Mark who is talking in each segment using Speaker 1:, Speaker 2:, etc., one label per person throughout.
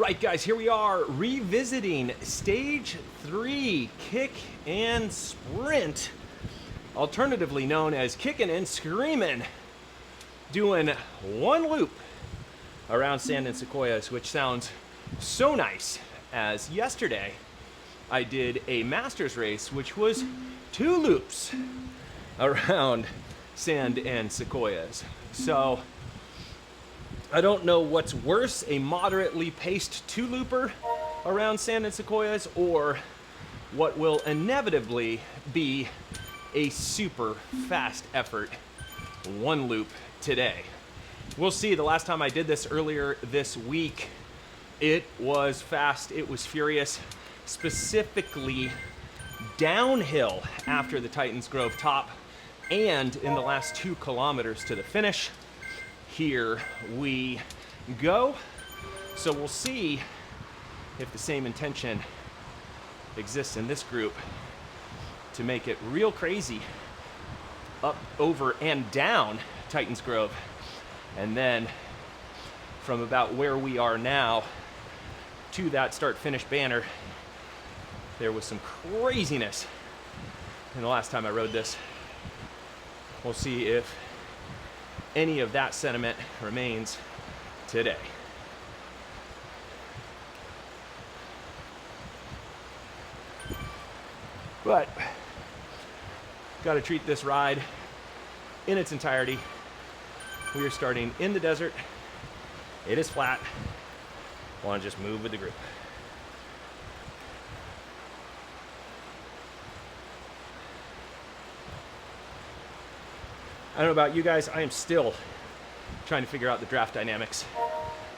Speaker 1: right, guys, here we are revisiting stage 3, kick and sprint, alternatively known as kicking and screaming, doing one loop around Sand and Sequoias, which sounds so nice, as yesterday I did a master's race, which was 2 loops around Sand and Sequoias. So I don't know what's worse, a moderately paced 2-looper around Sand and Sequoias, or what will inevitably be a super fast effort 1 loop today. We'll see. The last time I did this earlier this week, it was fast, it was furious, specifically downhill after the Titans Grove top and in the last 2 kilometers to the finish. Here we go. So we'll see if the same intention exists in this group to make it real crazy up, over, and down Titans Grove. And then from about where we are now to that start-finish banner, there was some craziness in the last time I rode this. We'll see if any of that sentiment remains today. But got to treat this ride in its entirety. We are starting in the desert. It is flat. Want to just move with the group. I don't know about you guys, I am still trying to figure out the draft dynamics.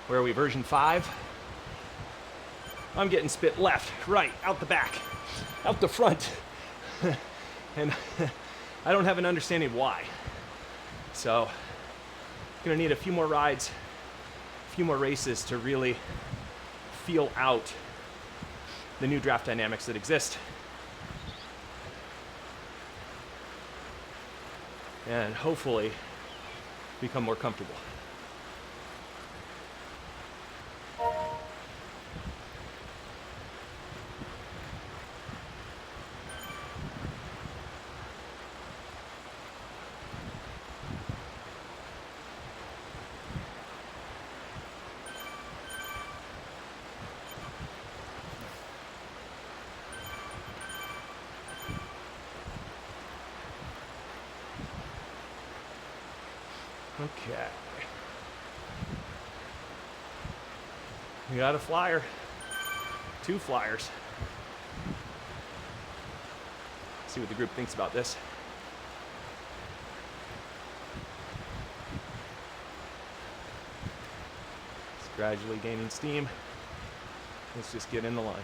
Speaker 1: Where are we, version 5? I'm getting spit left, right, out the back, out the front. And I don't have an understanding of why. So, gonna need a few more rides, a few more races to really feel out the new draft dynamics that exist. And hopefully become more comfortable. Okay. We got a flyer. 2 flyers. See what the group thinks about this. It's gradually gaining steam. Let's just get in the line.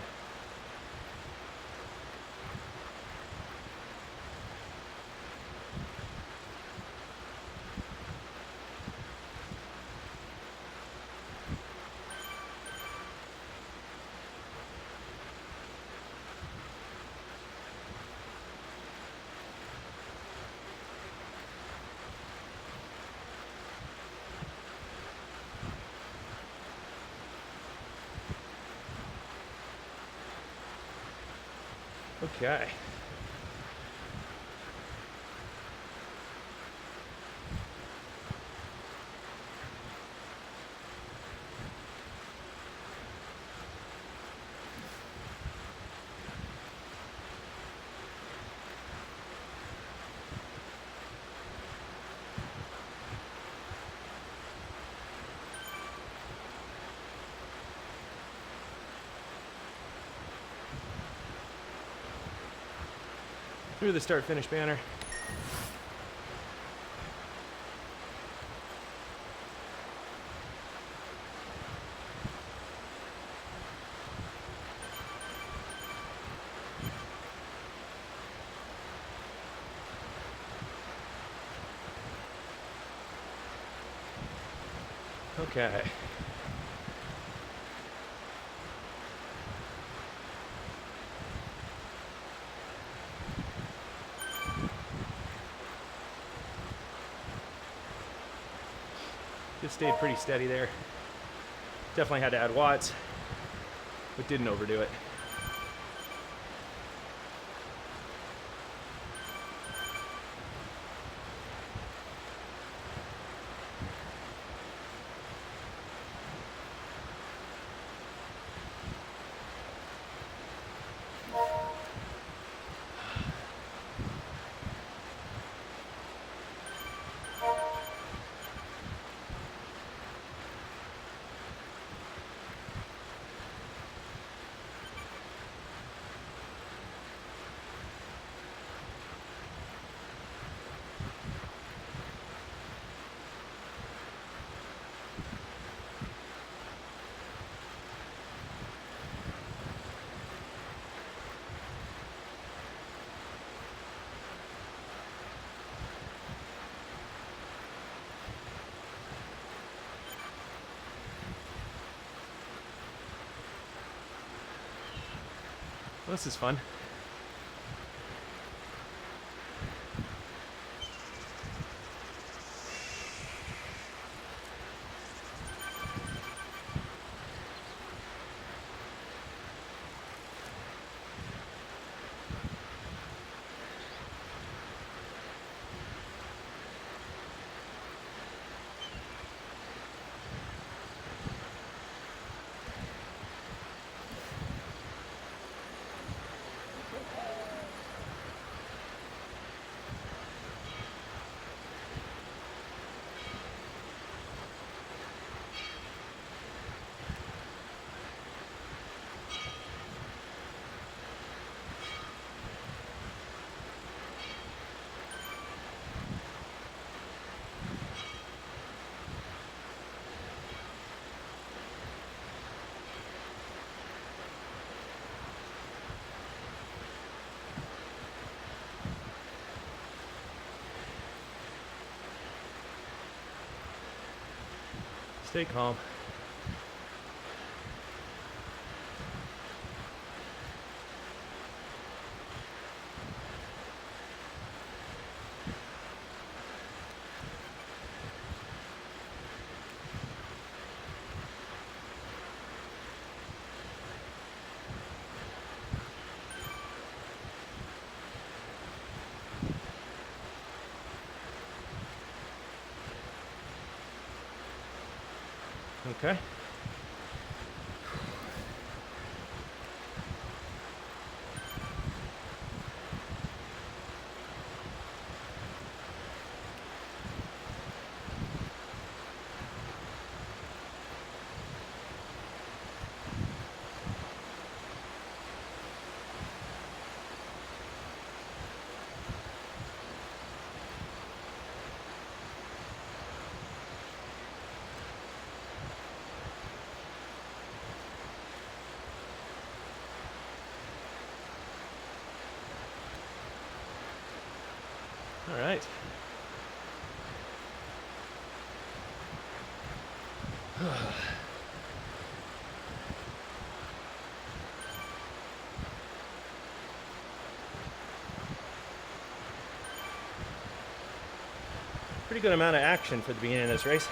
Speaker 1: Okay. Through the start-finish banner. Okay. Just stayed pretty steady there. Definitely had to add watts. but didn't overdo it. Well, this is fun. Stay calm. Okay. All right. Pretty good amount of action for the beginning of this race.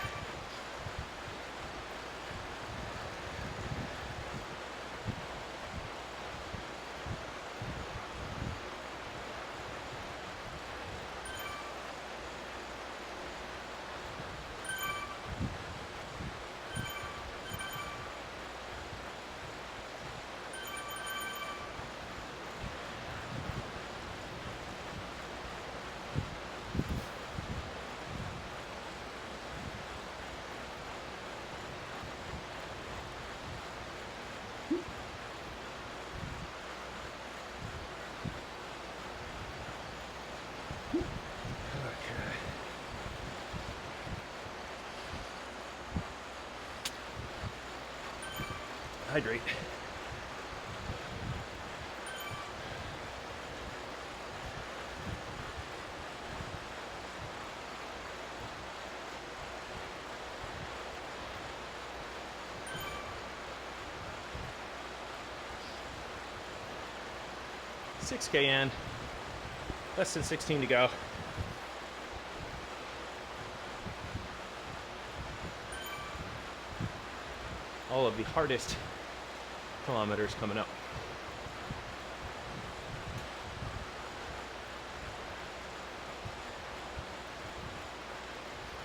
Speaker 1: Hydrate. $6K in, less than 16 to go. All of the hardest kilometers coming up.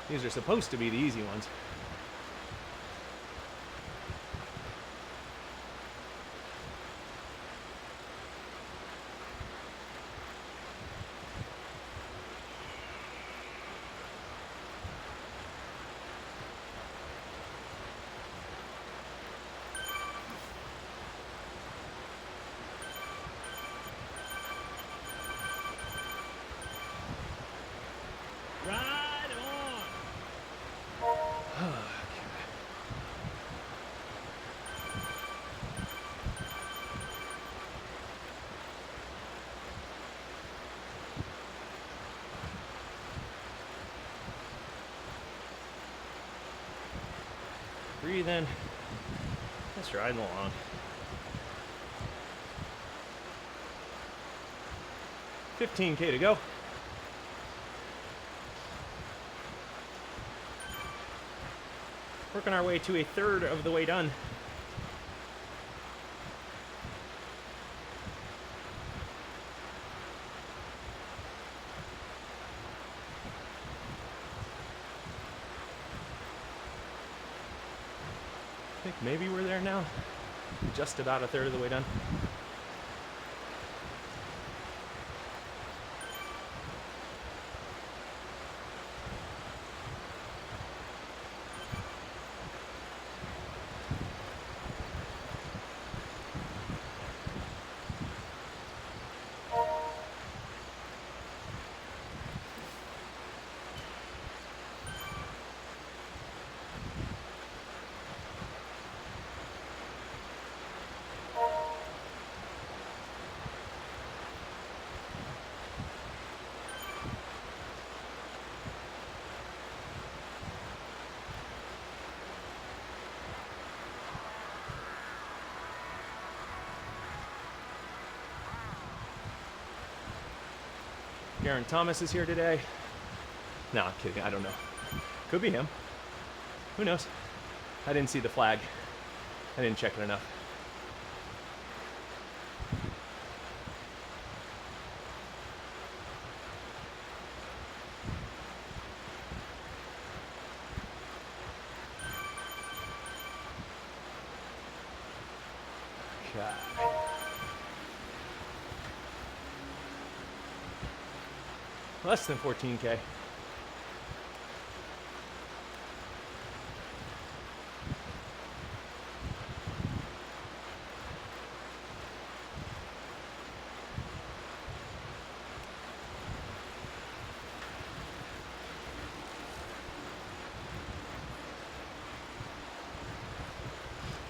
Speaker 1: These are supposed to be the easy ones. Breathe in. Just riding along. $15K to go. Working our way to a third of the way done. I think maybe we're there now. Just about a third of the way done. Garen Thomas is here today. No, I'm kidding. I don't know. Could be him. Who knows? I didn't see the flag. I didn't check it enough. Okay. Less than 14K.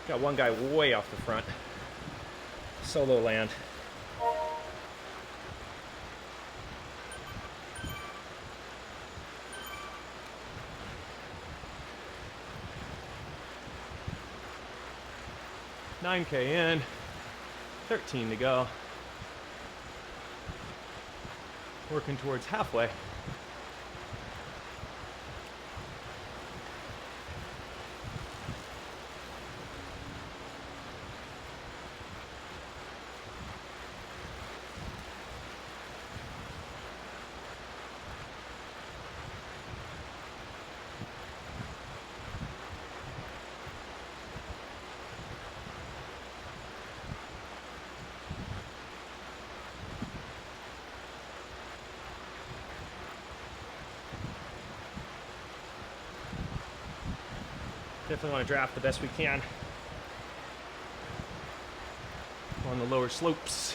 Speaker 1: Got one guy way off the front. Solo land. $9K in, 13 to go. Working towards halfway. Definitely want to draft the best we can on the lower slopes.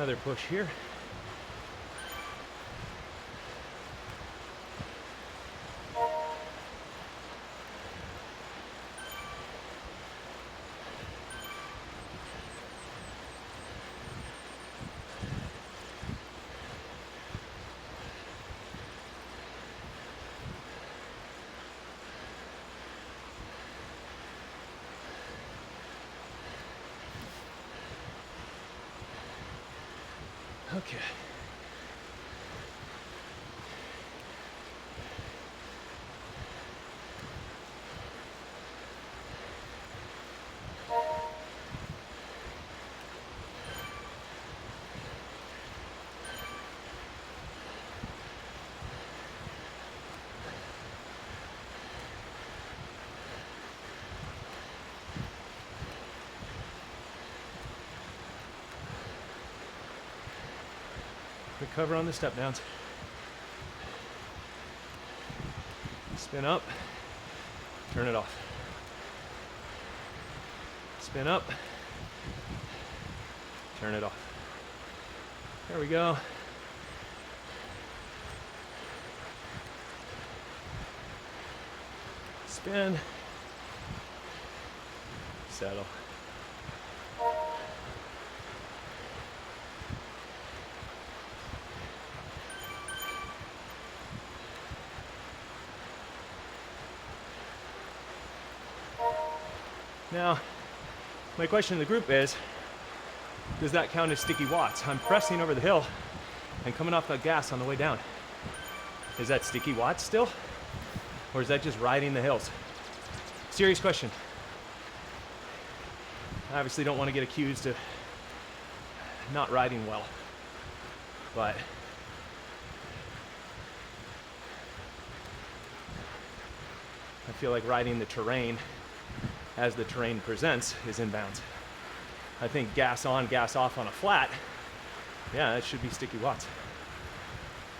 Speaker 1: Another push here. Okay. Recover on the step downs. Spin up, turn it off. Spin up, turn it off. There we go. Spin, settle. Now, my question to the group is, does that count as sticky watts? I'm pressing over the hill and coming off the gas on the way down. Is that sticky watts still? Or is that just riding the hills? Serious question. I obviously don't want to get accused of not riding well, but I feel like riding the terrain as the terrain presents is inbounds. I think gas on, gas off on a flat, yeah, it should be sticky watts.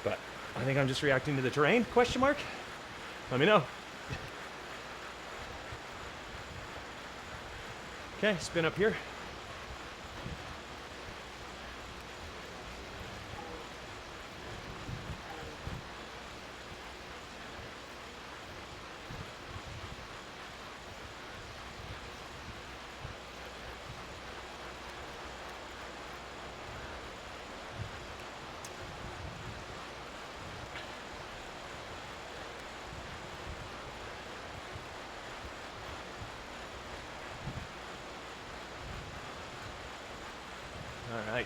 Speaker 1: But I think I'm just reacting to the terrain, question mark? Let me know. Okay, spin up here. All right.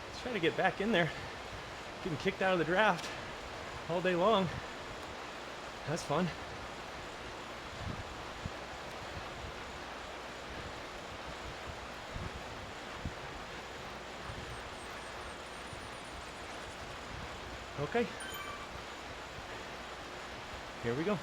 Speaker 1: Let's try to get back in there. Getting kicked out of the draft all day long. That's fun. Okay, here we go.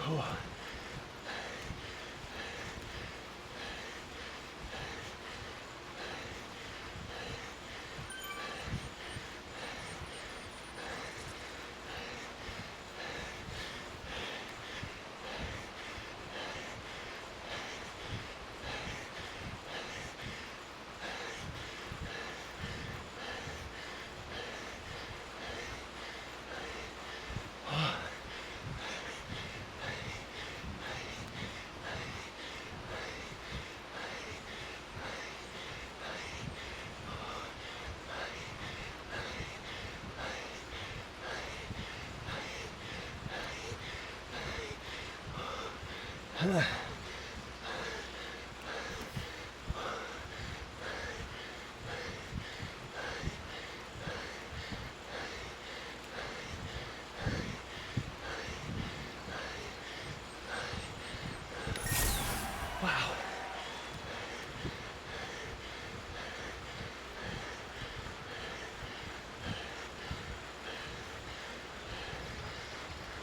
Speaker 1: Wow.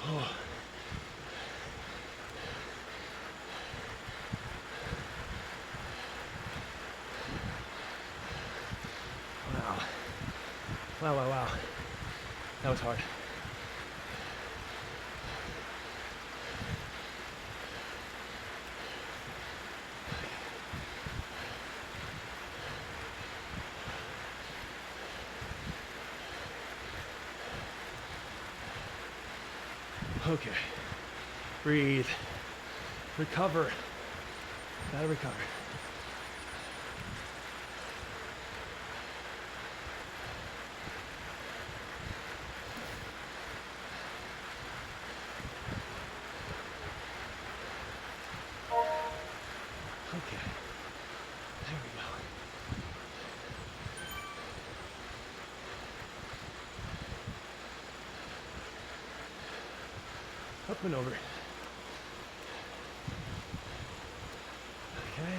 Speaker 1: Oh. Wow, wow, wow. That was hard. Okay. Breathe. Recover. Gotta recover. Okay. There we go. Up and over. Okay.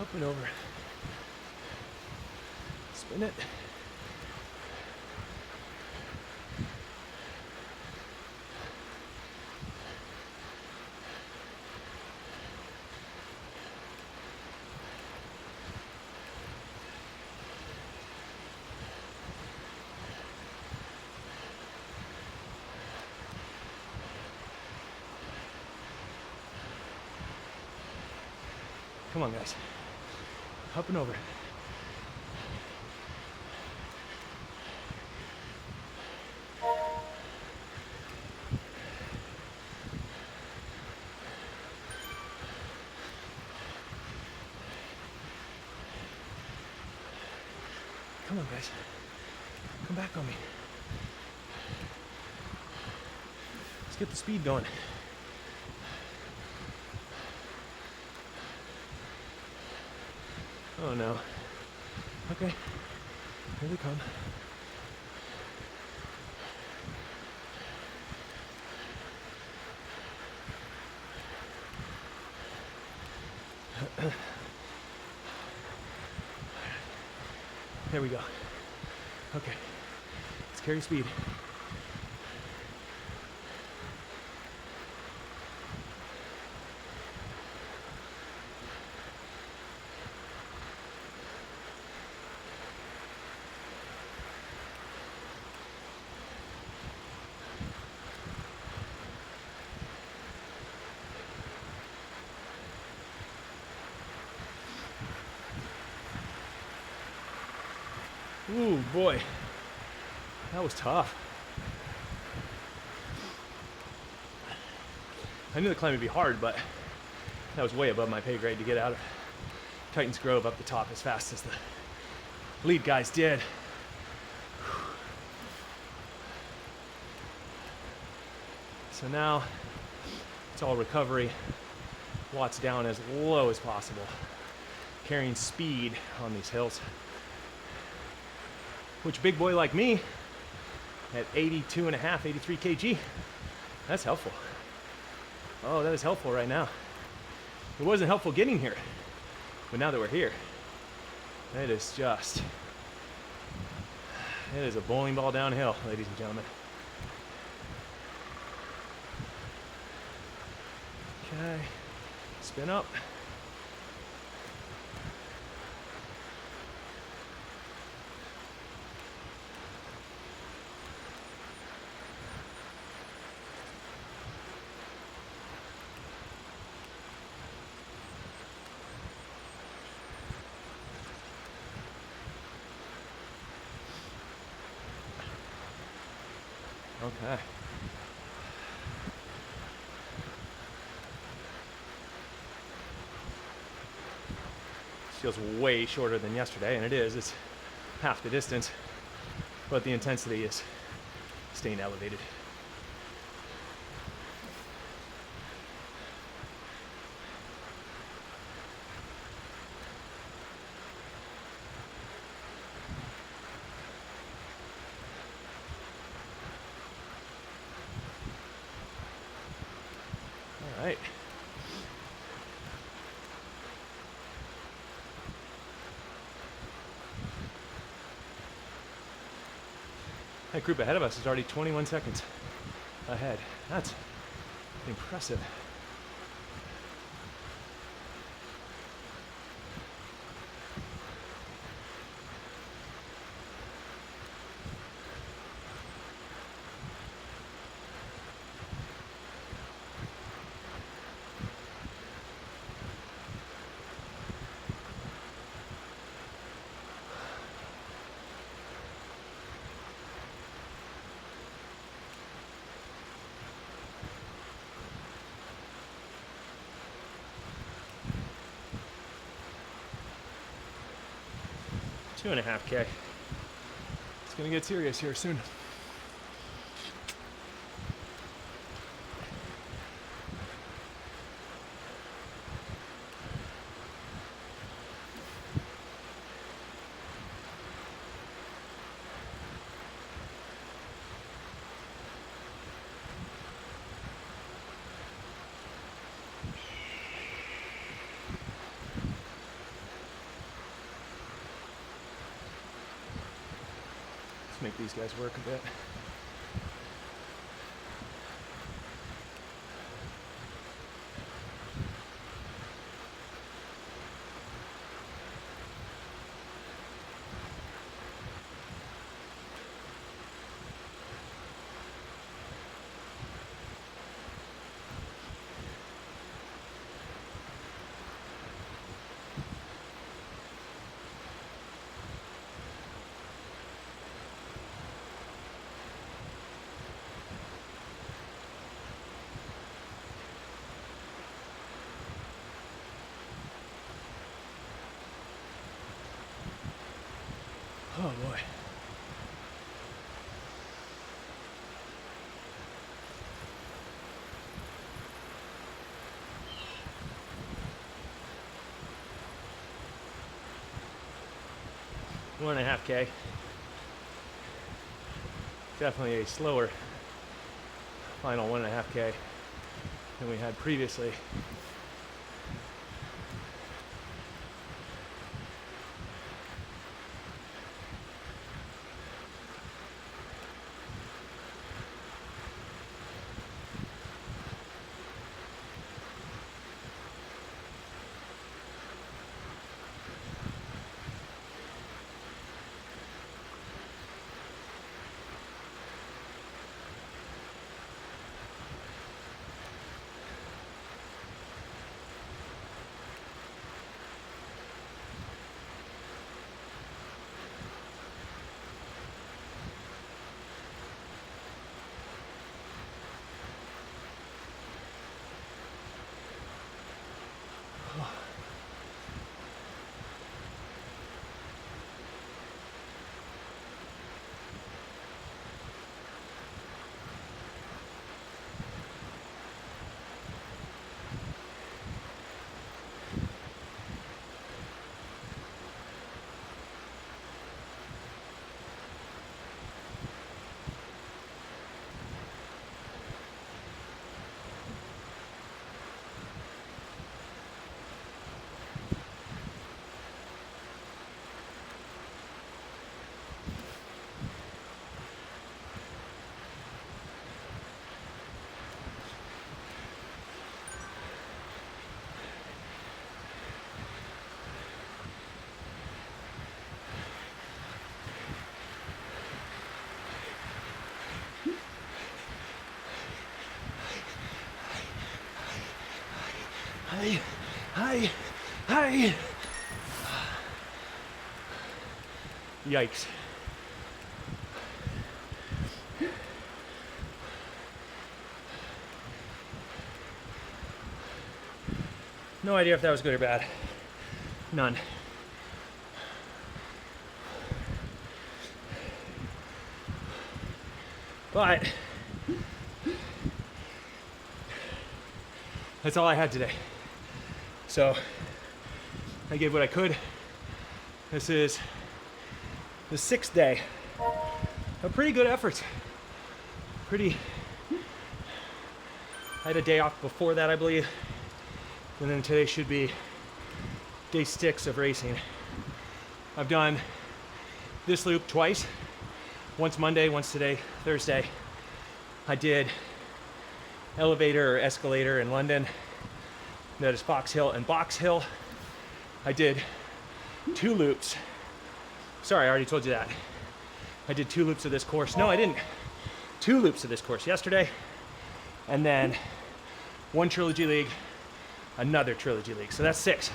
Speaker 1: Up and over. Spin it. Come on, guys. Up and over. Come on, guys. Come back on me. Let's get the speed going. Oh no. Okay. Here they come. There we go. Okay. Let's carry speed. Ooh, boy. That was tough. I knew the climb would be hard, but that was way above my pay grade to get out of Titans Grove up the top as fast as the lead guys did. So now it's all recovery, watts down as low as possible, carrying speed on these hills. Which big boy like me, at 82 and a half, 83 kg, that's helpful. Oh, that is helpful right now. It wasn't helpful getting here, but now that we're here, it is just, it is a bowling ball downhill, ladies and gentlemen. Okay. Spin up. Okay. Feels way shorter than yesterday, and it is. It's half the distance, but the intensity is staying elevated. All right. That group ahead of us is already 21 seconds ahead. That's impressive. Two and a half K. It's gonna get serious here soon. Make these guys work a bit. Oh boy. One and a half K. Definitely a slower final 1.5 K than we had previously. hi, hi, hi. Yikes. No idea if that was good or bad. None. But that's all I had today. So I gave what I could. This is the 6th day of pretty good efforts. I had a day off before that, I believe. And then today should be day 6 of racing. I've done this loop twice. Once Monday, once today, Thursday. I did elevator or escalator in London. That is Box Hill and Box Hill. I did 2 loops. Sorry, I already told you that. I did 2 loops of this course. No, I didn't. 2 loops of this course yesterday. And then 1 Trilogy League, another Trilogy League. So that's 6,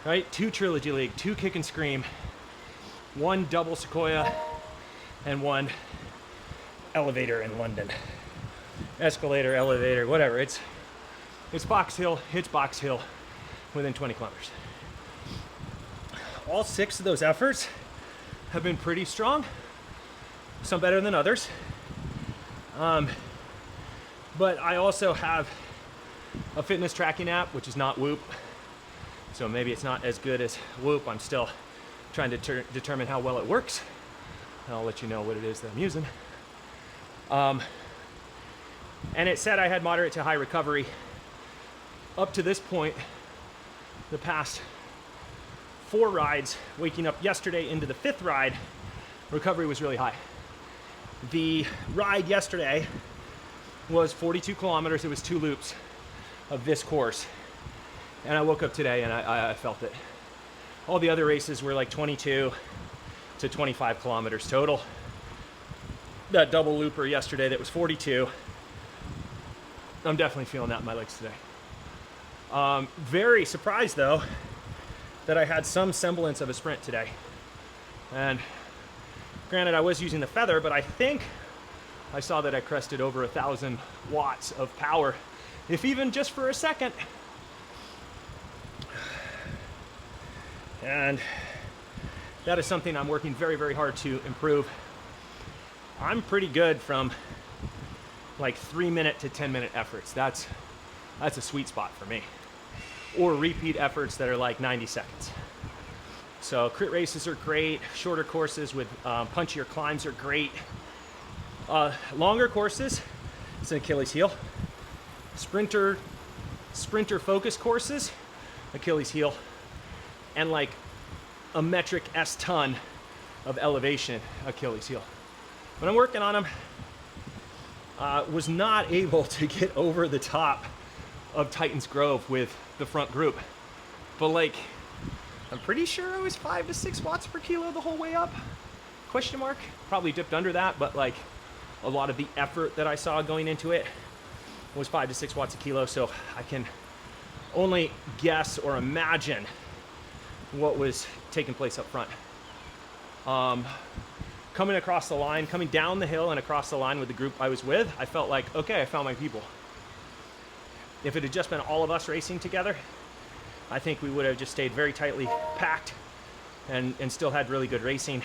Speaker 1: right? 2 Trilogy League, 2 Kick and Scream, 1 double Sequoia, and 1 elevator in London. Escalator, elevator, whatever. It's Box Hill, it's Box Hill within 20 kilometers. All 6 of those efforts have been pretty strong. Some better than others. But I also have a fitness tracking app, which is not Whoop. So maybe it's not as good as Whoop. I'm still trying to determine how well it works. And I'll let you know what it is that I'm using. And it said I had moderate to high recovery. Up to this point, the past 4 rides, waking up yesterday into the 5th ride, recovery was really high. The ride yesterday was 42 kilometers. It was 2 loops of this course. And I woke up today and I felt it. All the other races were like 22 to 25 kilometers total. That double looper yesterday that was 42. I'm definitely feeling that in my legs today. Very surprised though that I had some semblance of a sprint today. And granted, I was using the feather, but I think I saw that I crested over 1,000 watts of power, if even just for a second. And that is something I'm working very, very hard to improve. I'm pretty good from like 3-minute to 10-minute efforts. That's a sweet spot for me. Or repeat efforts that are like 90 seconds. So crit races are great. Shorter courses with punchier climbs are great. Longer courses, it's an Achilles heel. Sprinter focus courses, Achilles heel. And like a metric S-ton of elevation, Achilles heel. But I'm working on them. Was not able to get over the top of Titans Grove with the front group. But like, I'm pretty sure it was 5 to 6 watts per kilo the whole way up. Question mark. Probably dipped under that, but like a lot of the effort that I saw going into it was 5 to 6 watts a kilo. So I can only guess or imagine what was taking place up front. Coming across the line, coming down the hill and across the line with the group I was with, I felt like, okay, I found my people. If it had just been all of us racing together, I think we would have just stayed very tightly packed and still had really good racing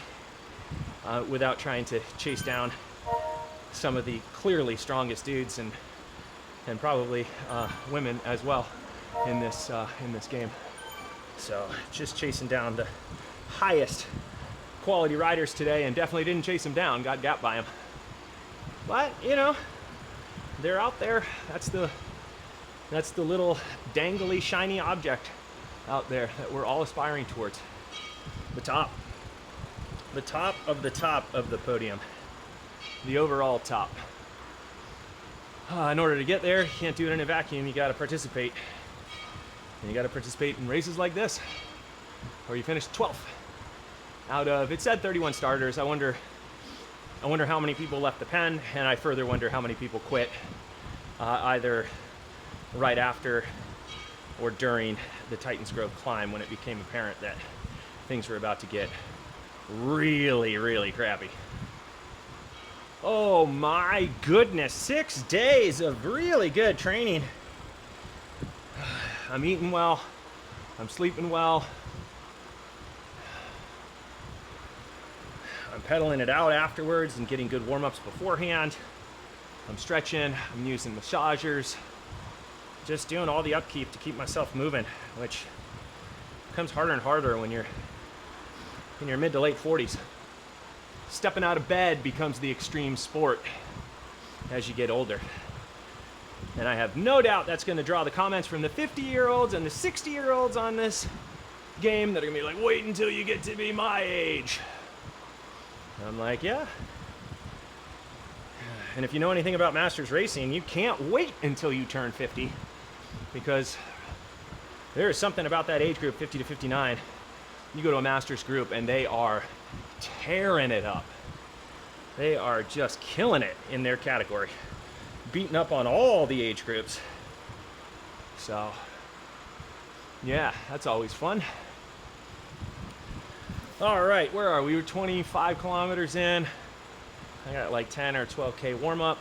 Speaker 1: without trying to chase down some of the clearly strongest dudes and probably women as well in this game. So just chasing down the highest quality riders today, and definitely didn't chase them down, got gapped by them. But you know, they're out there. That's the little dangly shiny object out there that we're all aspiring towards. The top of the podium, the overall top. In order to get there, you can't do it in a vacuum. You got to participate, and you got to participate in races like this, or you finish 12th out of, it said 31 starters. I wonder how many people left the pen, and I further wonder how many people quit either right after or during the Titans Grove climb when it became apparent that things were about to get really, really crappy. Oh my goodness, 6 days of really good training. I'm eating well, I'm sleeping well, I'm pedaling it out afterwards and getting good warm-ups beforehand. I'm stretching, I'm using massagers, just doing all the upkeep to keep myself moving, which becomes harder and harder when you're in your mid to late 40s. Stepping out of bed becomes the extreme sport as you get older. And I have no doubt that's going to draw the comments from the 50-year-olds and the 60-year-olds on this game that are going to be like, wait until you get to be my age. And I'm like, yeah. And if you know anything about Masters racing, you can't wait until you turn 50, because there is something about that age group, 50 to 59. You go to a Masters group and they are tearing it up. They are just killing it in their category, beating up on all the age groups. So yeah, that's always fun. All right, where are we? We're 25 kilometers in. I got like 10 or 12K warm up.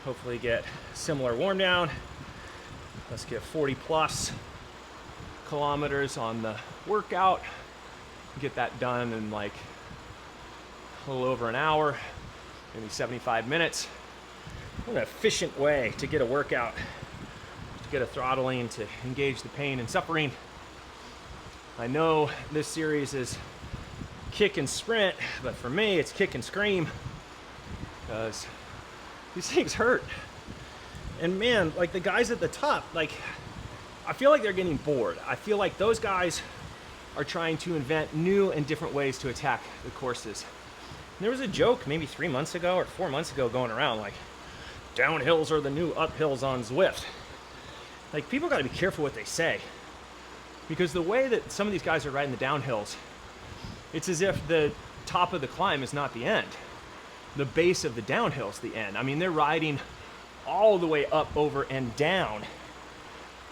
Speaker 1: Hopefully get similar warm down. Let's get 40 plus kilometers on the workout. Get that done in like a little over an hour, maybe 75 minutes. What an efficient way to get a workout, to get a throttling, to engage the pain and suffering. I know this series is kick and sprint, but for me it's kick and scream, because these things hurt. And man, like the guys at the top, like I feel like they're getting bored. I feel like those guys are trying to invent new and different ways to attack the courses. And there was a joke maybe 3 months ago or 4 months ago going around like, downhills are the new uphills on Zwift. Like, people got to be careful what they say, because the way that some of these guys are riding the downhills, it's as if the top of the climb is not the end. The base of the downhill is the end. I mean, they're riding all the way up, over, and down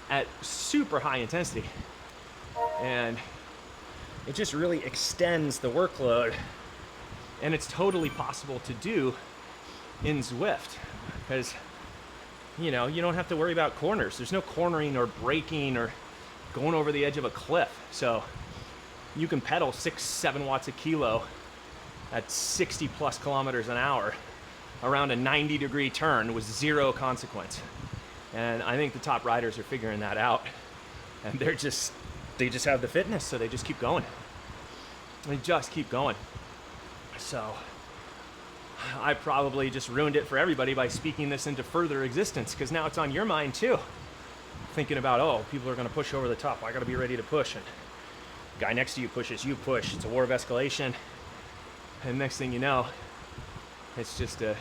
Speaker 1: at super high intensity. And it just really extends the workload. And it's totally possible to do in Zwift, because, you know, you don't have to worry about corners. There's no cornering or braking or going over the edge of a cliff. So you can pedal 6-7 watts a kilo at 60 plus kilometers an hour around a 90-degree turn with zero consequence. And I think the top riders are figuring that out, and they just have the fitness, so they just keep going. They just keep going. So I probably just ruined it for everybody by speaking this into further existence, because now it's on your mind too, thinking about, oh, people are going to push over the top, I got to be ready to push, and the guy next to you pushes, you push. It's a war of escalation, and next thing you know, it's just a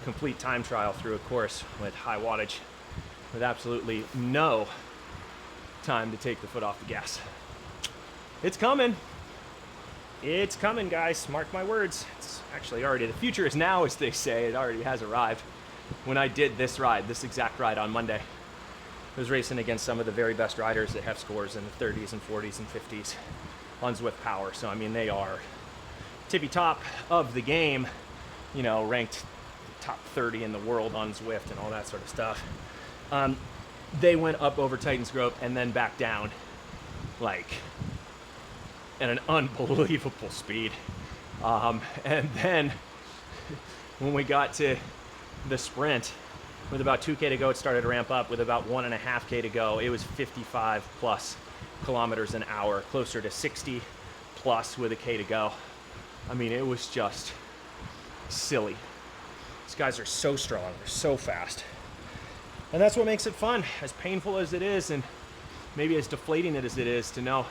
Speaker 1: complete time trial through a course with high wattage, with absolutely no time to take the foot off the gas. It's coming. It's coming, guys. Mark my words. It's actually already, the future is now, as they say. It already has arrived. When I did this ride, this exact ride on Monday, I was racing against some of the very best riders that have scores in the 30s and 40s and 50s on Zwift Power. So, I mean, they are tippy top of the game, you know, ranked top 30 in the world on Zwift and all that sort of stuff. They went up over Titans Grove and then back down, like, at an unbelievable speed. And then when we got to the sprint, with about 2K to go, it started to ramp up. With about 1.5K to go, it was 55 plus kilometers an hour, closer to 60 plus with a K to go. I mean, it was just silly. These guys are so strong, they're so fast. And that's what makes it fun, as painful as it is, and maybe as deflating as it is to know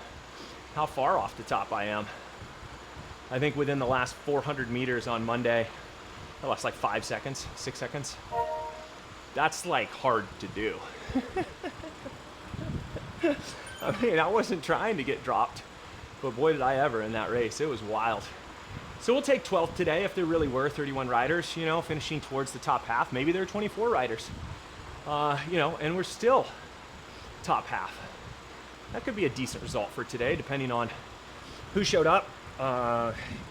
Speaker 1: how far off the top I am. I think within the last 400 meters on Monday, I lost like 5 seconds, 6 seconds. That's like hard to do. I mean, I wasn't trying to get dropped, but boy did I ever in that race. It was wild. So we'll take 12th today if there really were 31 riders, you know, finishing towards the top half. Maybe there are 24 riders, you know, and we're still top half. That could be a decent result for today, depending on who showed up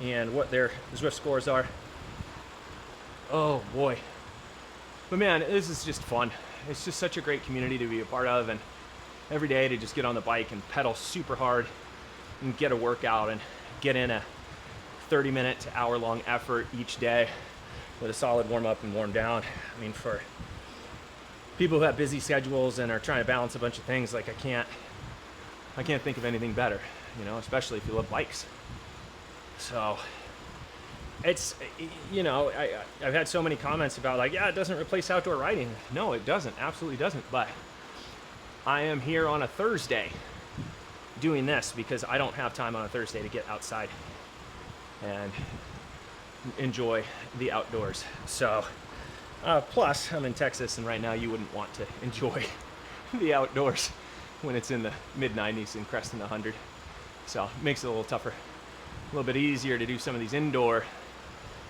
Speaker 1: and what their Zwift scores are. Oh boy. But man, this is just fun. It's just such a great community to be a part of, and every day to just get on the bike and pedal super hard and get a workout and get in a 30-minute to hour-long effort each day with a solid warm-up and warm-down. I mean, for people who have busy schedules and are trying to balance a bunch of things, like I can't think of anything better, you know, especially if you love bikes. So it's, you know, I've had so many comments about like, yeah, it doesn't replace outdoor riding. No, it doesn't, absolutely doesn't. But I am here on a Thursday doing this because I don't have time on a Thursday to get outside and enjoy the outdoors. So plus I'm in Texas, and right now you wouldn't want to enjoy the outdoors when it's in the mid 90s and cresting 100. So it makes it a little tougher, a little bit easier to do some of these indoor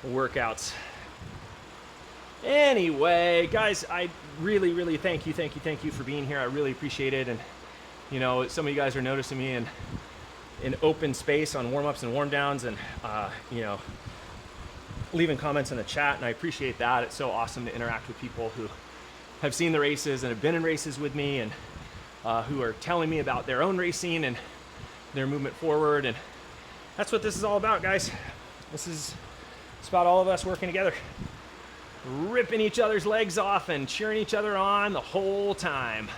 Speaker 1: workouts. Anyway, guys, I really thank you for being here. I really appreciate it. And you know, some of you guys are noticing me in open space on warm-ups and warm-downs, and you know, leaving comments in the chat, and I appreciate that. It's so awesome to interact with people who have seen the races and have been in races with me, and who are telling me about their own racing and their movement forward. And that's what this is all about, guys. It's about all of us working together, ripping each other's legs off and cheering each other on the whole time.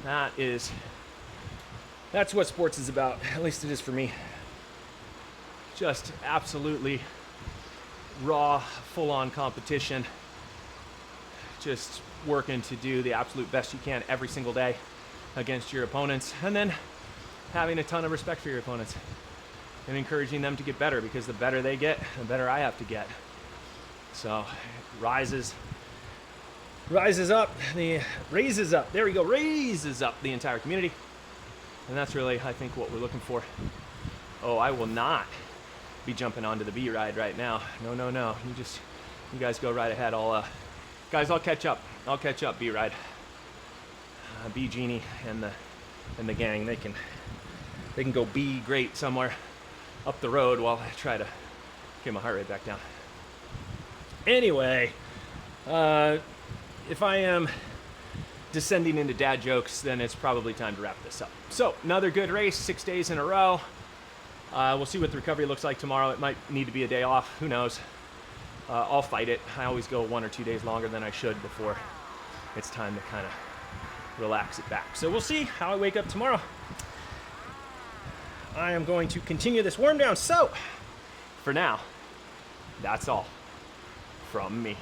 Speaker 1: That's what sports is about. At least it is for me. Just absolutely raw, full-on competition. Just working to do the absolute best you can every single day against your opponents, and then having a ton of respect for your opponents and encouraging them to get better, because the better they get, the better I have to get. So raises up the entire community. And that's really, I think, what we're looking for. Oh, I will not be jumping onto the B ride right now. No. You guys go right ahead. Guys, I'll catch up. B ride. B Genie and the gang. They can go be great somewhere up the road while I try to get my heart rate back down. Anyway, if I am descending into dad jokes, then it's probably time to wrap this up. So another good race, 6 days in a row. We'll see what the recovery looks like tomorrow. It might need to be a day off, who knows. I'll fight it. I always go 1 or 2 days longer than I should before it's time to kind of relax it back. So we'll see how I wake up tomorrow. I am going to continue this warm down. So for now, that's all from me.